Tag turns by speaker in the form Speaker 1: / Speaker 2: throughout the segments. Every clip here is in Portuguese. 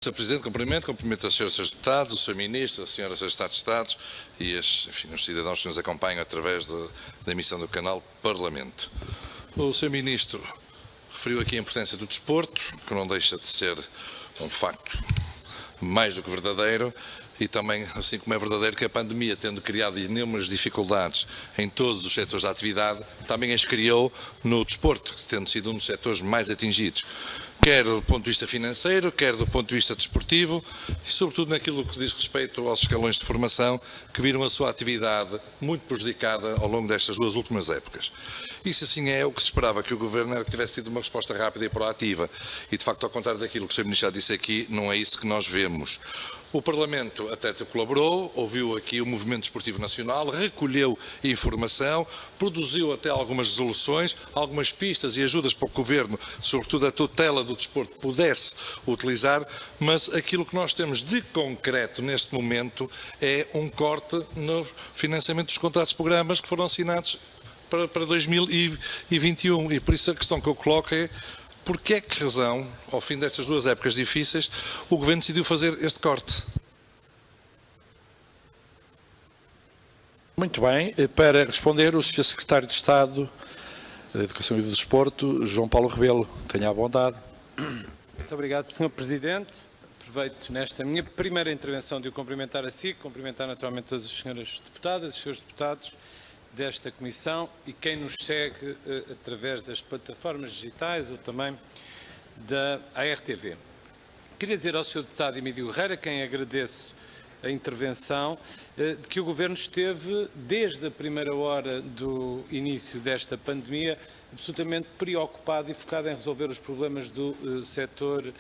Speaker 1: Sr. Presidente, cumprimento os senhores deputados, o Sr. Ministro, a senhora Secretária de Estado e os cidadãos que nos acompanham através da emissão do canal Parlamento. O Sr. Ministro referiu aqui a importância do desporto, que não deixa de ser um facto mais do que verdadeiro, e também, assim como é verdadeiro, que a pandemia, tendo criado inúmeras dificuldades em todos os setores da atividade, também as criou no desporto, tendo sido um dos setores mais atingidos, quer do ponto de vista financeiro, quer do ponto de vista desportivo e, sobretudo, naquilo que diz respeito aos escalões de formação, que viram a sua atividade muito prejudicada ao longo destas duas últimas épocas. Isso, assim, é o que se esperava que o Governo era que tivesse tido uma resposta rápida e proativa. E, de facto, ao contrário daquilo que o Sr. Ministro já disse aqui, não é isso que nós vemos. O Parlamento até colaborou, ouviu aqui o Movimento Desportivo Nacional, recolheu informação, produziu até algumas resoluções, algumas pistas e ajudas para o Governo, sobretudo a tutela do desporto, pudesse utilizar, mas aquilo que nós temos de concreto neste momento é um corte no financiamento dos contratos de programas que foram assinados para 2021 e por isso a questão que eu coloco é: por que razão, ao fim destas duas épocas difíceis, o Governo decidiu fazer este corte?
Speaker 2: Muito bem. Para responder, o Sr. Secretário de Estado da Educação e do Desporto, João Paulo Rebelo. Tenha a bondade.
Speaker 3: Muito obrigado, Sr. Presidente. Aproveito nesta minha primeira intervenção de o cumprimentar a si, cumprimentar naturalmente todas as senhoras deputadas, os senhores deputados desta Comissão e quem nos segue através das plataformas digitais ou também da ARTV. Queria dizer ao Sr. Deputado Emílio Herrera, quem agradeço a intervenção, de que o Governo esteve, desde a primeira hora do início desta pandemia, absolutamente preocupado e focado em resolver os problemas do setor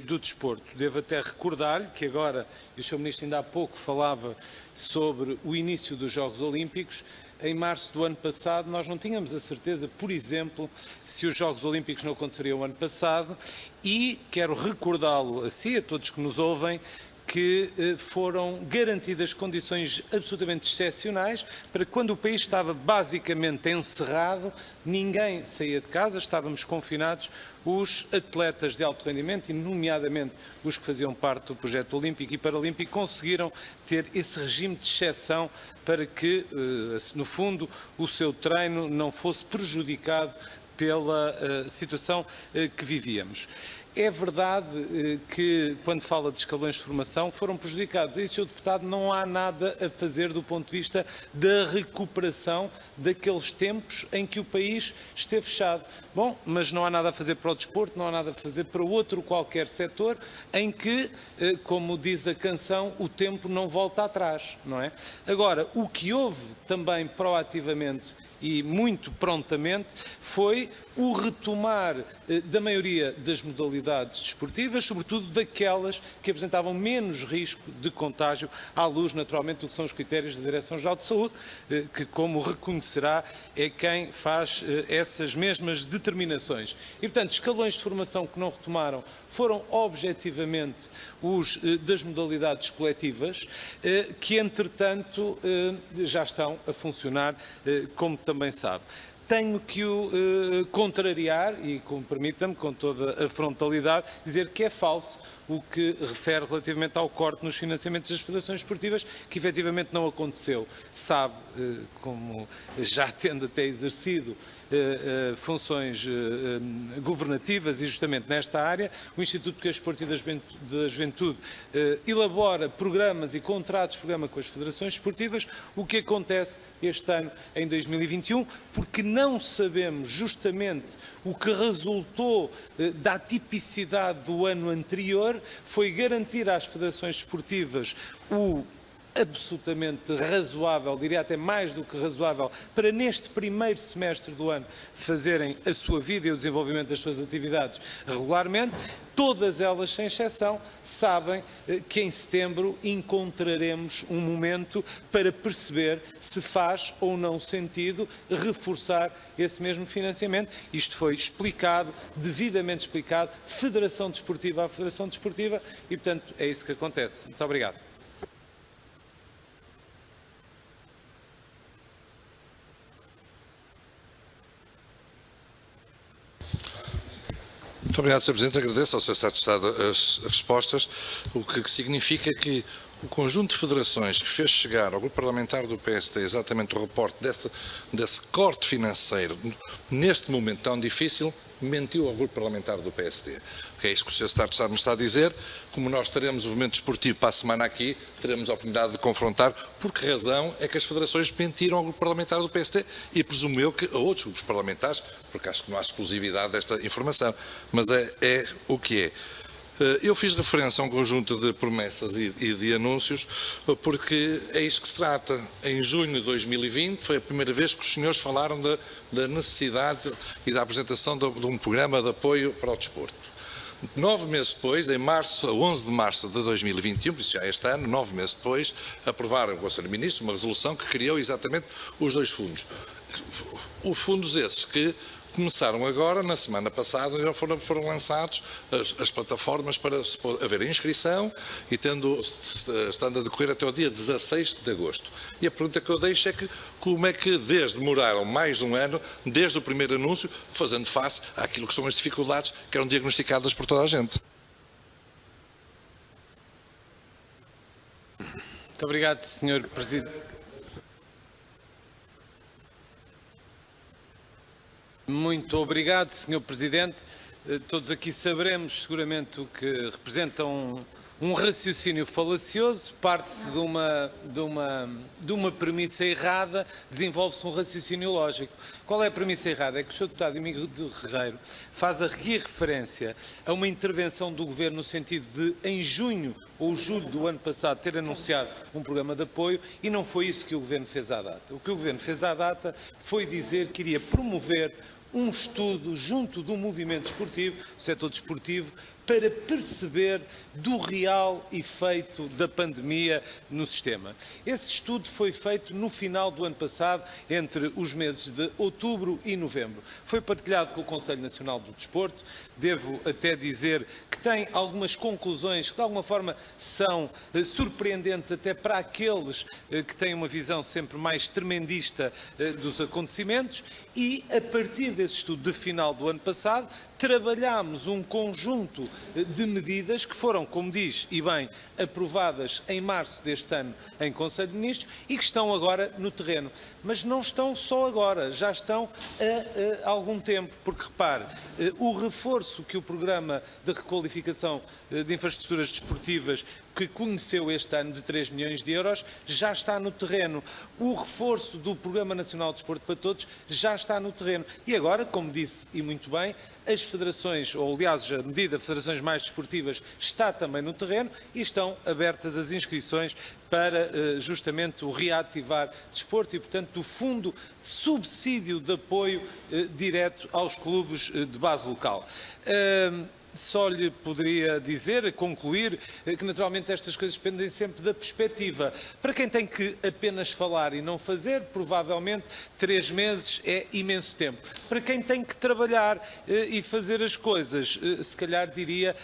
Speaker 3: do desporto. Devo até recordar-lhe que agora, e o Sr. Ministro ainda há pouco falava sobre o início dos Jogos Olímpicos. Em março do ano passado, nós não tínhamos a certeza, por exemplo, se os Jogos Olímpicos não aconteceriam ano passado e quero recordá-lo a si, a todos que nos ouvem, que foram garantidas condições absolutamente excepcionais para que, quando o país estava basicamente encerrado, ninguém saía de casa, estávamos confinados, os atletas de alto rendimento, e nomeadamente os que faziam parte do projeto olímpico e paralímpico, conseguiram ter esse regime de exceção para que, no fundo, o seu treino não fosse prejudicado pela situação que vivíamos. É verdade que, quando fala de escalões de formação, foram prejudicados. E, Sr. Deputado, não há nada a fazer do ponto de vista da recuperação daqueles tempos em que o país esteve fechado. Bom, mas não há nada a fazer para o desporto, não há nada a fazer para outro qualquer setor em que, como diz a canção, o tempo não volta atrás, não é? Agora, o que houve também proativamente e muito prontamente foi o retomar da maioria das modalidades desportivas, sobretudo daquelas que apresentavam menos risco de contágio, à luz, naturalmente, do que são os critérios da Direção-Geral de Saúde, que, como reconhecerá, é quem faz essas mesmas determinações. E, portanto, escalões de formação que não retomaram foram objetivamente os das modalidades coletivas, que, entretanto, já estão a funcionar, como também sabe. Tenho que o contrariar e, permita-me, com toda a frontalidade, dizer que é falso o que refere relativamente ao corte nos financiamentos das federações esportivas, que efetivamente não aconteceu. Sabe, como já tendo até exercido funções governativas e justamente nesta área, o Instituto de Desporto e da Juventude elabora programas e contratos de programa com as federações esportivas. O que acontece este ano, em 2021, porque não sabemos justamente o que resultou da atipicidade do ano anterior, foi garantir às federações esportivas o absolutamente razoável, diria até mais do que razoável, para neste primeiro semestre do ano fazerem a sua vida e o desenvolvimento das suas atividades regularmente. Todas elas, sem exceção, sabem que em setembro encontraremos um momento para perceber se faz ou não sentido reforçar esse mesmo financiamento. Isto foi explicado, devidamente explicado, Federação Desportiva à Federação Desportiva e, portanto, é isso que acontece. Muito obrigado.
Speaker 1: Muito obrigado, Sr. Presidente. Agradeço ao Sr. Secretário de Estado as respostas, o que significa que o conjunto de federações que fez chegar ao grupo parlamentar do PSD exatamente o reporte desse corte financeiro neste momento tão difícil, mentiu ao grupo parlamentar do PSD. É isso que o Sr. Secretário de Estado nos está a dizer. Como nós teremos o movimento desportivo para a semana aqui, teremos a oportunidade de confrontar por que razão é que as federações mentiram ao grupo parlamentar do PSD e presumo eu que a outros grupos parlamentares, porque acho que não há exclusividade desta informação, mas é o que é. Eu fiz referência a um conjunto de promessas e de anúncios, porque é isso que se trata. Em junho de 2020 foi a primeira vez que os senhores falaram da necessidade e da apresentação de um programa de apoio para o desporto. 9 meses depois, em março, a 11 de março de 2021, por isso já este ano, 9 meses depois, aprovaram o Conselho de Ministros uma resolução que criou exatamente os dois fundos. Os fundos esses que começaram agora, na semana passada, já foram lançados as plataformas para haver inscrição e estando a decorrer até o dia 16 de agosto. E a pergunta que eu deixo é que como é que demoraram mais de um ano, desde o primeiro anúncio, fazendo face àquilo que são as dificuldades que eram diagnosticadas por toda a gente.
Speaker 3: Muito obrigado, Sr. Presidente. Muito obrigado, Sr. Presidente. Todos aqui saberemos seguramente o que representa um raciocínio falacioso, parte-se de uma premissa errada, desenvolve-se um raciocínio lógico. Qual é a premissa errada? É que o Sr. Deputado Emílio de Regueiro faz aqui referência a uma intervenção do Governo no sentido de, em junho ou julho do ano passado, ter anunciado um programa de apoio e não foi isso que o Governo fez à data. O que o Governo fez à data foi dizer que iria promover um estudo junto do movimento desportivo, do setor desportivo, para perceber do real efeito da pandemia no sistema. Esse estudo foi feito no final do ano passado, entre os meses de outubro e novembro. Foi partilhado com o Conselho Nacional do Desporto. Devo até dizer que tem algumas conclusões que de alguma forma são surpreendentes até para aqueles que têm uma visão sempre mais tremendista dos acontecimentos e, a partir desse estudo de final do ano passado, trabalhámos um conjunto de medidas que foram, como diz, e bem, aprovadas em março deste ano em Conselho de Ministros e que estão agora no terreno. Mas não estão só agora, já estão há algum tempo, porque repare, o reforço que o Programa de Requalificação de Infraestruturas Desportivas que conheceu este ano de 3 milhões de euros já está no terreno. O reforço do Programa Nacional de Desporto para Todos já está no terreno. E agora, como disse e muito bem, as federações, ou aliás a medida de federações mais desportivas está também no terreno e estão abertas as inscrições para justamente o reativar desporto e, portanto, do Fundo de Subsídio de Apoio direto aos clubes de base local. Só lhe poderia dizer, concluir, que naturalmente estas coisas dependem sempre da perspectiva. Para quem tem que apenas falar e não fazer, provavelmente 3 meses é imenso tempo. Para quem tem que trabalhar e fazer as coisas, se calhar diria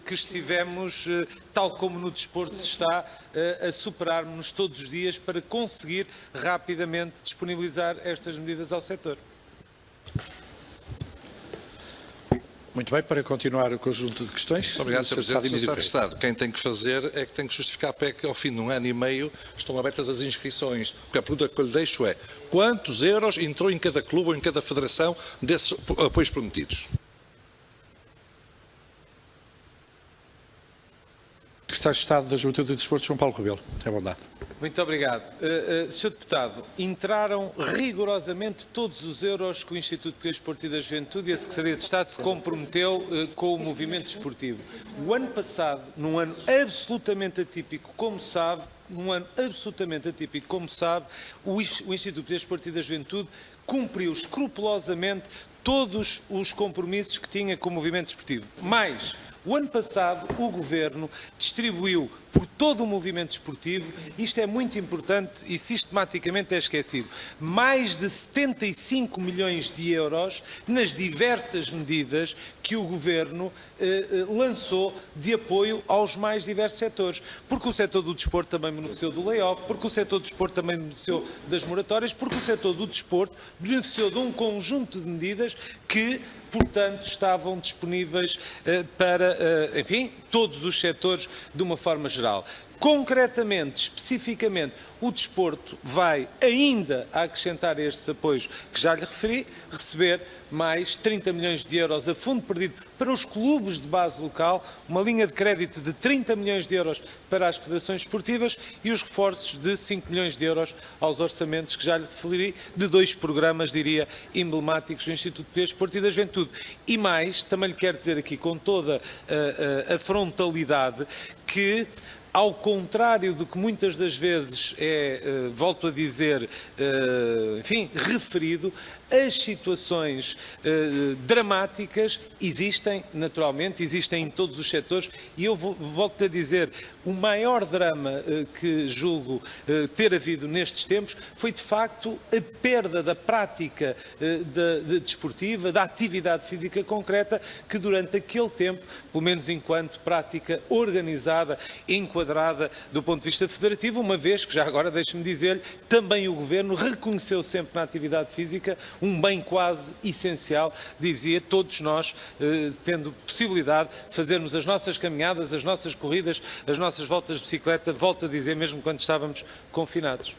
Speaker 3: que estivemos, tal como no desporto se está, a superarmos-nos todos os dias para conseguir rapidamente disponibilizar estas medidas ao setor.
Speaker 2: Muito bem, para continuar o conjunto de questões.
Speaker 1: Obrigado, Sr. Presidente. Sr. Secretário de Estado, quem tem que fazer é que tem que justificar para que ao fim de um ano e meio estão abertas as inscrições. Porque a pergunta que eu lhe deixo é: quantos euros entrou em cada clube ou em cada federação desses apoios prometidos?
Speaker 2: Secretário de Estado da Juventude e do Desporto, João Paulo Rebelo. Tem bondade.
Speaker 3: Muito obrigado. Sr. Deputado, entraram rigorosamente todos os euros que o Instituto Português de Desporto e da Juventude e a Secretaria de Estado se comprometeu com o movimento desportivo. O ano passado, num ano absolutamente atípico, como sabe, o Instituto Português de Desporto e da Juventude cumpriu escrupulosamente todos os compromissos que tinha com o movimento desportivo. Mais, o ano passado, o Governo distribuiu por todo o movimento desportivo, isto é muito importante e sistematicamente é esquecido, mais de 75 milhões de euros nas diversas medidas que o Governo lançou de apoio aos mais diversos setores. Porque o setor do desporto também beneficiou do layoff, porque o setor do desporto também beneficiou das moratórias, porque o setor do desporto beneficiou de um conjunto de medidas que portanto, estavam disponíveis para, enfim, todos os setores de uma forma geral. Concretamente, especificamente, o desporto vai ainda acrescentar estes apoios que já lhe referi, receber mais 30 milhões de euros a fundo perdido para os clubes de base local, uma linha de crédito de 30 milhões de euros para as federações esportivas e os reforços de 5 milhões de euros aos orçamentos que já lhe referi, de 2 programas, diria, emblemáticos do Instituto Português de Desporto e da Juventude. E mais, também lhe quero dizer aqui com toda a frontalidade que, ao contrário do que muitas das vezes é, volto a dizer, enfim, referido, as situações dramáticas existem, naturalmente, existem em todos os setores e eu volto a dizer, o maior drama que julgo ter havido nestes tempos foi, de facto, a perda da prática desportiva, da atividade física concreta, que durante aquele tempo, pelo menos enquanto prática organizada, enquadrada do ponto de vista federativo, uma vez que, já agora deixe-me dizer-lhe, também o Governo reconheceu sempre na atividade física um bem quase essencial, dizia, todos nós, tendo possibilidade de fazermos as nossas caminhadas, as nossas corridas, as nossas voltas de bicicleta, volto a dizer, mesmo quando estávamos confinados.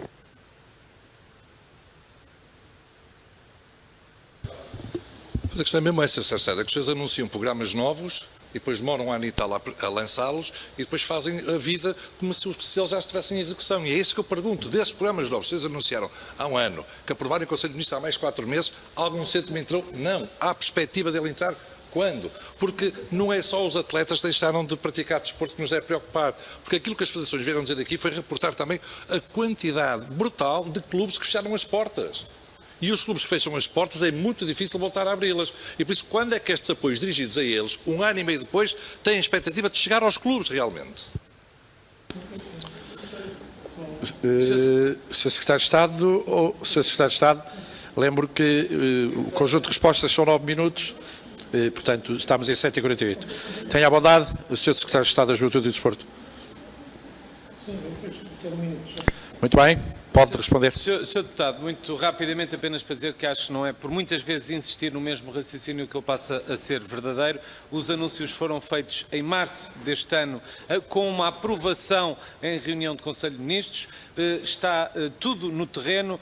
Speaker 1: Mas a questão é mesmo essa, Sr. Secretário, que vocês anunciam programas novos e depois demoram um ano e tal a lançá-los e depois fazem a vida como se eles já estivessem em execução. E é isso que eu pergunto. Desses programas novos, vocês anunciaram há um ano, que aprovaram em Conselho de Ministros há mais 4 meses, algum centro entrou? Não. Há perspectiva dele entrar? Quando? Porque não é só os atletas que deixaram de praticar desporto que nos deve preocupar. Porque aquilo que as federações vieram dizer aqui foi reportar também a quantidade brutal de clubes que fecharam as portas. E os clubes que fecham as portas é muito difícil voltar a abri-las. E por isso, quando é que estes apoios dirigidos a eles, um ano e meio depois, têm a expectativa de chegar aos clubes realmente?
Speaker 2: Sr. Secretário de Estado, Sr. Secretário de Estado, lembro que o conjunto de respostas são 9 minutos, portanto, estamos em 7h48. Tenha a bondade, o Sr. Secretário de Estado da Juventude e do Desporto.
Speaker 4: Sim, depois quero um minuto.
Speaker 2: Muito bem. Pode responder.
Speaker 3: Sr. Deputado, muito rapidamente, apenas para dizer que acho que não é por muitas vezes insistir no mesmo raciocínio que ele passa a ser verdadeiro. Os anúncios foram feitos em março deste ano, com uma aprovação em reunião de Conselho de Ministros. Está tudo no terreno.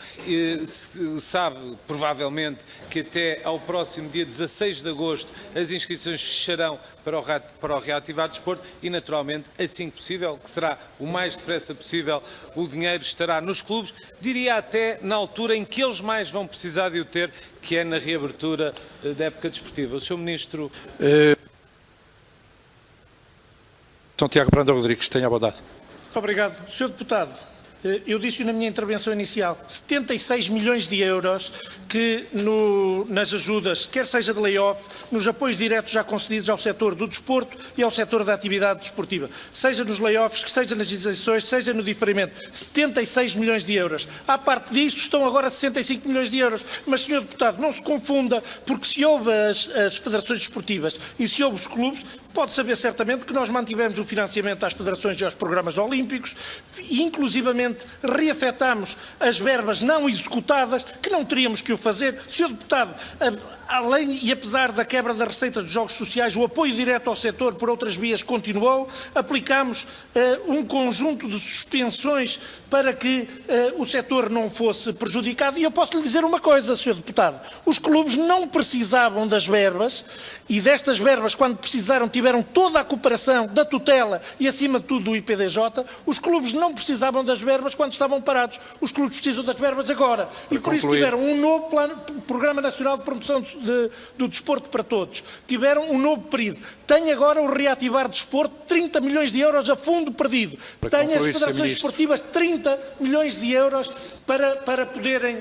Speaker 3: Sabe, provavelmente, que até ao próximo dia 16 de agosto as inscrições fecharão para o reativar desporto e, naturalmente, assim que possível, que será o mais depressa possível, o dinheiro estará nos clubes, diria até na altura em que eles mais vão precisar de o ter, que é na reabertura da época desportiva. O Sr. Ministro...
Speaker 2: São Tiago Brandão Rodrigues, tenha a bondade.
Speaker 4: Muito obrigado. Sr. Deputado, eu disse na minha intervenção inicial, 76 milhões de euros que nas ajudas, quer seja de layoff, nos apoios diretos já concedidos ao setor do desporto e ao setor da atividade desportiva, seja nos layoffs, seja nas isenções, seja no diferimento, 76 milhões de euros. À parte disso, estão agora 65 milhões de euros. Mas, Sr. Deputado, não se confunda, porque se houve as federações desportivas e se houve os clubes, pode saber certamente que nós mantivemos o financiamento às federações e aos programas olímpicos e, inclusivamente, reafetámos as verbas não executadas, que não teríamos que o fazer. Sr. Deputado, além e apesar da quebra da receita dos jogos sociais, o apoio direto ao setor por outras vias continuou. Aplicámos um conjunto de suspensões para que o setor não fosse prejudicado. E eu posso lhe dizer uma coisa, Sr. Deputado. Os clubes não precisavam das verbas e destas verbas, quando precisaram, tiveram toda a cooperação da tutela e, acima de tudo, do IPDJ. Os clubes não precisavam das verbas quando estavam parados. Os clubes precisam das verbas agora. E por isso tiveram um novo Programa Nacional de Promoção do Desporto para Todos. Tiveram um novo período. Tem agora o Reativar Desporto, 30 milhões de euros a fundo perdido. Tem as federações esportivas 30 milhões de euros para poderem...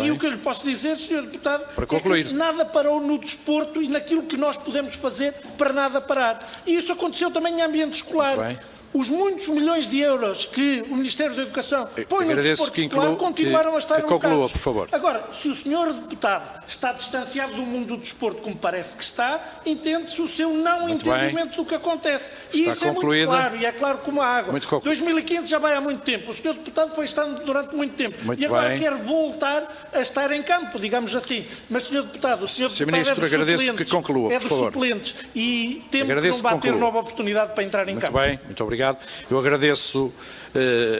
Speaker 4: E o que eu lhe posso dizer, Sr. Deputado, é que nada parou no desporto e naquilo que nós podemos fazer para nada parar. E isso aconteceu também em ambiente escolar. os muitos milhões de euros que o Ministério da Educação põe no desporto escolar continuaram a estar alocados.
Speaker 2: Conclua, por favor.
Speaker 4: Agora, se o senhor deputado está distanciado do mundo do desporto, como parece que está, entende-se o seu não entendimento do que acontece. E isso é muito claro, e é claro como a água. 2015 já vai há muito tempo. O senhor deputado foi estando durante muito tempo. E agora quer voltar a estar em campo, digamos assim. Mas, senhor deputado, o senhor deputado
Speaker 2: Ministro, agradeço que conclua,
Speaker 4: é dos suplentes e temos que não bater nova oportunidade para entrar em campo.
Speaker 2: Muito bem, muito obrigado. Eu agradeço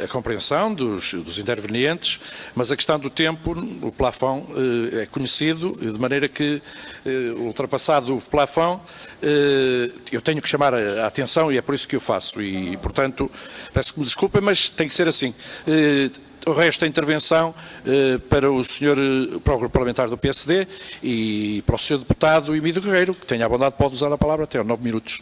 Speaker 2: a compreensão dos intervenientes, mas a questão do tempo, o plafond é conhecido, de maneira que, ultrapassado o plafond, eu tenho que chamar a atenção e é por isso que eu faço. E, portanto, peço que me desculpem, mas tem que ser assim. O resto da intervenção para o Grupo Parlamentar do PSD e para o Sr. Deputado Emílio Guerreiro, que tenha a bondade, pode usar a palavra até 9 minutos.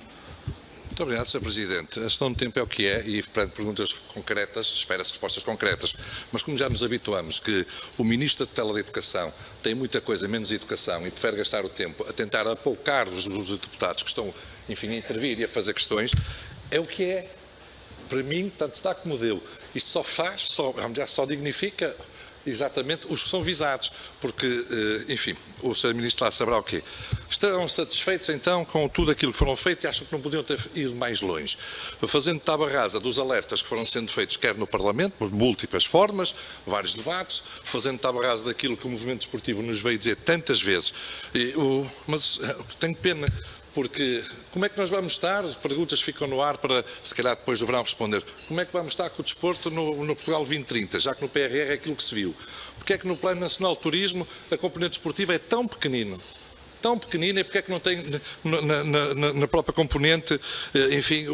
Speaker 1: Muito obrigado, Sr. Presidente. A gestão do tempo é o que é e, perante perguntas concretas, espera-se respostas concretas. Mas como já nos habituamos que o Ministro da Tutela da Educação tem muita coisa, menos educação, e prefere gastar o tempo a tentar apoucar os deputados que estão, enfim, a intervir e a fazer questões, é o que é. Para mim, tanto está como deu. Isto só dignifica exatamente os que são visados, porque, enfim, o Sr. Ministro lá saberá o quê. Estarão satisfeitos, então, com tudo aquilo que foram feito e acham que não podiam ter ido mais longe. Fazendo tábua rasa dos alertas que foram sendo feitos, quer no Parlamento, por múltiplas formas, vários debates, fazendo tábua rasa daquilo que o movimento desportivo nos veio dizer tantas vezes. Mas tenho pena, porque como é que nós vamos estar? Perguntas ficam no ar para, se calhar, depois do verão responder. Como é que vamos estar com o desporto no Portugal 2030, já que no PRR é aquilo que se viu? Porque é que no Plano Nacional de Turismo a componente desportiva é tão pequenina? Tão pequenina, e porque é que não tem na própria componente, enfim,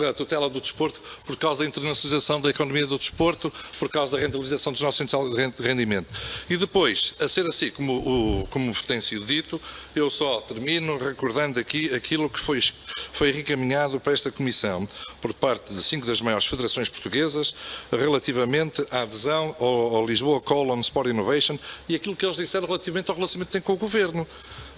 Speaker 1: a tutela do desporto, por causa da internacionalização da economia do desporto, por causa da rentabilização dos nossos centros de rendimento. E depois, a ser assim como tem sido dito, eu só termino recordando aqui aquilo que foi reencaminhado para esta Comissão por parte de 5 das maiores federações portuguesas relativamente à adesão ao Lisboa Call on Sport Innovation e aquilo que eles disseram relativamente ao relacionamento que tem com o Governo.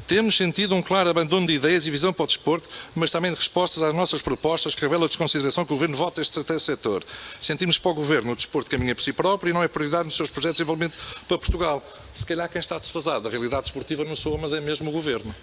Speaker 1: Temos sentido um claro abandono de ideias e visão para o desporto, mas também de respostas às nossas propostas que revelam a desconsideração que o Governo vota este setor. Sentimos para o Governo o desporto caminha por si próprio e não é prioridade nos seus projetos de desenvolvimento para Portugal. Se calhar quem está desfasado da realidade desportiva não sou, mas é mesmo o Governo.